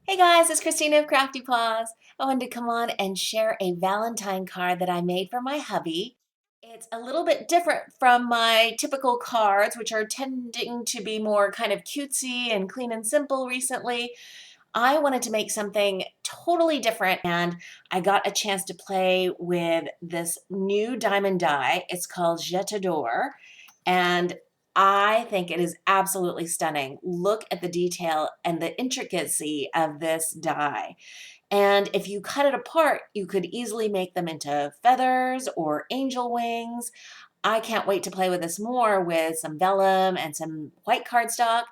Hey guys, it's Christina of CraftyPaws. I wanted to come on and share a Valentine card that I made for my hubby. It's a little bit different from my typical cards, which are tending to be more kind of cutesy and clean and simple recently. I wanted to make something totally different, and I got a chance to play with this new diamond die. It's called Jetador, and I think it is absolutely stunning. Look at the detail and the intricacy of this die. And if you cut it apart, you could easily make them into feathers or angel wings. I can't wait to play with this more with some vellum and some white cardstock.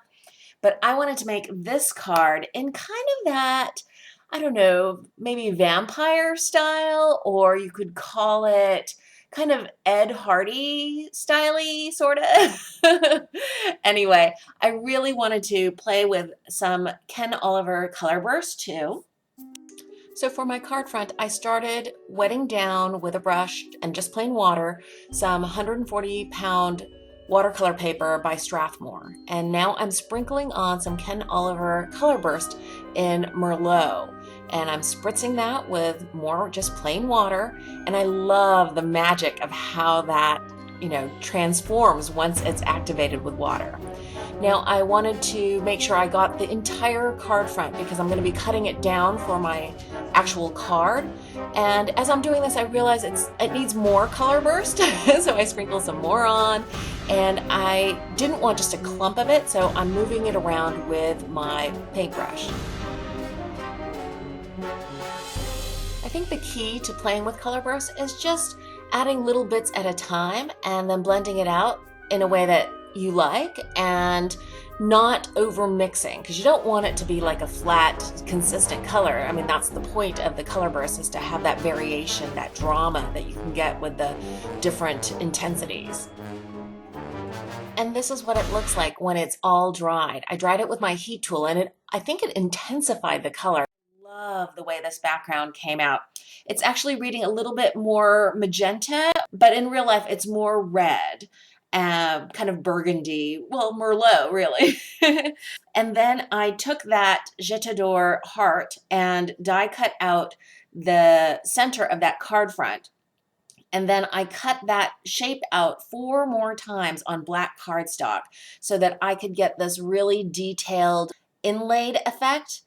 But I wanted to make this card in kind of that, I don't know, maybe vampire style, or you could call it kind of Ed Hardy style-y, sort of. Anyway, I really wanted to play with some Ken Oliver color burst too. So for my card front, I started wetting down with a brush and just plain water some 140-pound watercolor paper by Strathmore. And now I'm sprinkling on some Ken Oliver Color Burst in Merlot. And I'm spritzing that with more just plain water. And I love the magic of how that, transforms once it's activated with water. Now I wanted to make sure I got the entire card front because I'm going to be cutting it down for my actual card. And as I'm doing this, I realize it needs more color burst. So I sprinkle some more on, and I didn't want just a clump of it, so I'm moving it around with my paintbrush. I think the key to playing with color burst is just adding little bits at a time and then blending it out in a way that you like and not over mixing, because you don't want it to be like a flat, consistent color. I mean, that's the point of the color burst, is to have that variation, that drama that you can get with the different intensities. And this is what it looks like when it's all dried. I dried it with my heat tool, and I think it intensified the color. Love the way this background came out. It's actually reading a little bit more magenta, but in real life it's more red. Kind of burgundy, well, Merlot, really. And then I took that Jetador heart and die cut out the center of that card front. And then I cut that shape out 4 more times on black cardstock so that I could get this really detailed inlaid effect.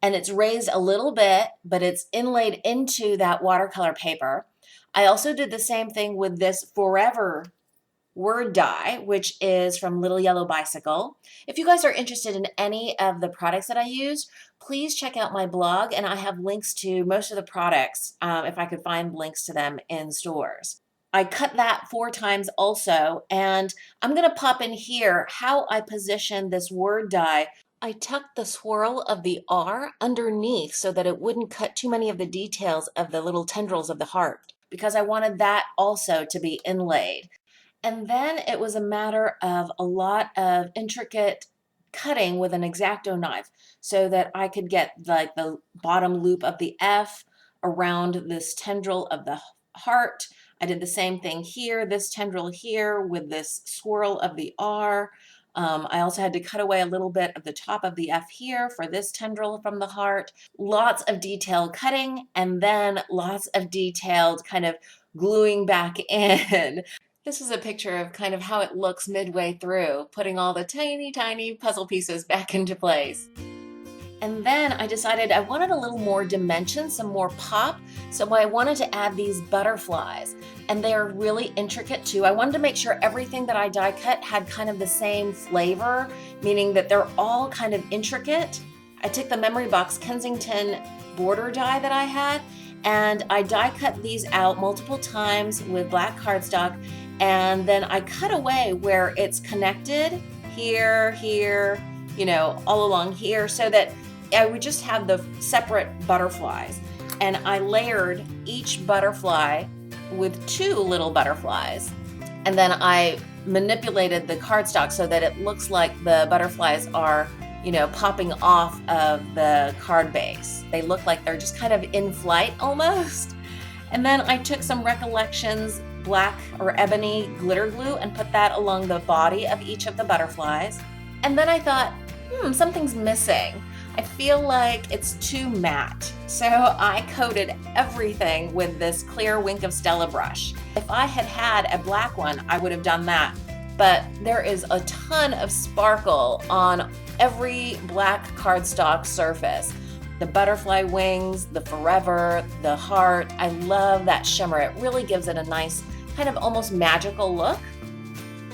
And it's raised a little bit, but it's inlaid into that watercolor paper. I also did the same thing with this Forever word die, which is from Little Yellow Bicycle. If you guys are interested in any of the products that I use, please check out my blog, and I have links to most of the products if I could find links to them in stores. I cut that 4 times also, and I'm going to pop in here how I position this word die. I tucked the swirl of the R underneath so that it wouldn't cut too many of the details of the little tendrils of the heart, because I wanted that also to be inlaid. And then it was a matter of a lot of intricate cutting with an X-Acto knife so that I could get like the bottom loop of the F around this tendril of the heart. I did the same thing here, this tendril here with this swirl of the R. I also had to cut away a little bit of the top of the F here for this tendril from the heart. Lots of detailed cutting, and then lots of detailed kind of gluing back in. This is a picture of kind of how it looks midway through, putting all the tiny, tiny puzzle pieces back into place. And then I decided I wanted a little more dimension, some more pop, so I wanted to add these butterflies. And they are really intricate too. I wanted to make sure everything that I die cut had kind of the same flavor, meaning that they're all kind of intricate. I took the Memory Box Kensington border die that I had, and I die cut these out multiple times with black cardstock, and then I cut away where it's connected here, all along here, so that I would just have the separate butterflies. And I layered each butterfly with 2 little butterflies. And then I manipulated the cardstock so that it looks like the butterflies are popping off of the card base. They look like they're just kind of in flight almost. And then I took some Recollections black or ebony glitter glue and put that along the body of each of the butterflies. And then I thought, something's missing. I feel like it's too matte, so I coated everything with this clear Wink of Stella brush. If I had had a black one, I would have done that, but there is a ton of sparkle on every black cardstock surface. The butterfly wings, the forever, the heart, I love that shimmer. It really gives it a nice kind of almost magical look.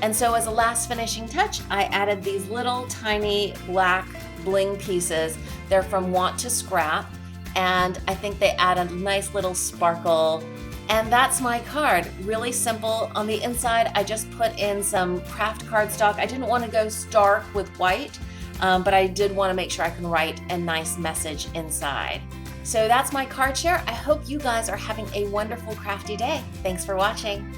And so as a last finishing touch, I added these little tiny black bling pieces. They're from Want to Scrap, and I think they add a nice little sparkle. And that's my card. Really simple. On the inside, I just put in some craft cardstock. I didn't want to go stark with white, but I did want to make sure I can write a nice message inside. So that's my card share. I hope you guys are having a wonderful crafty day. Thanks for watching.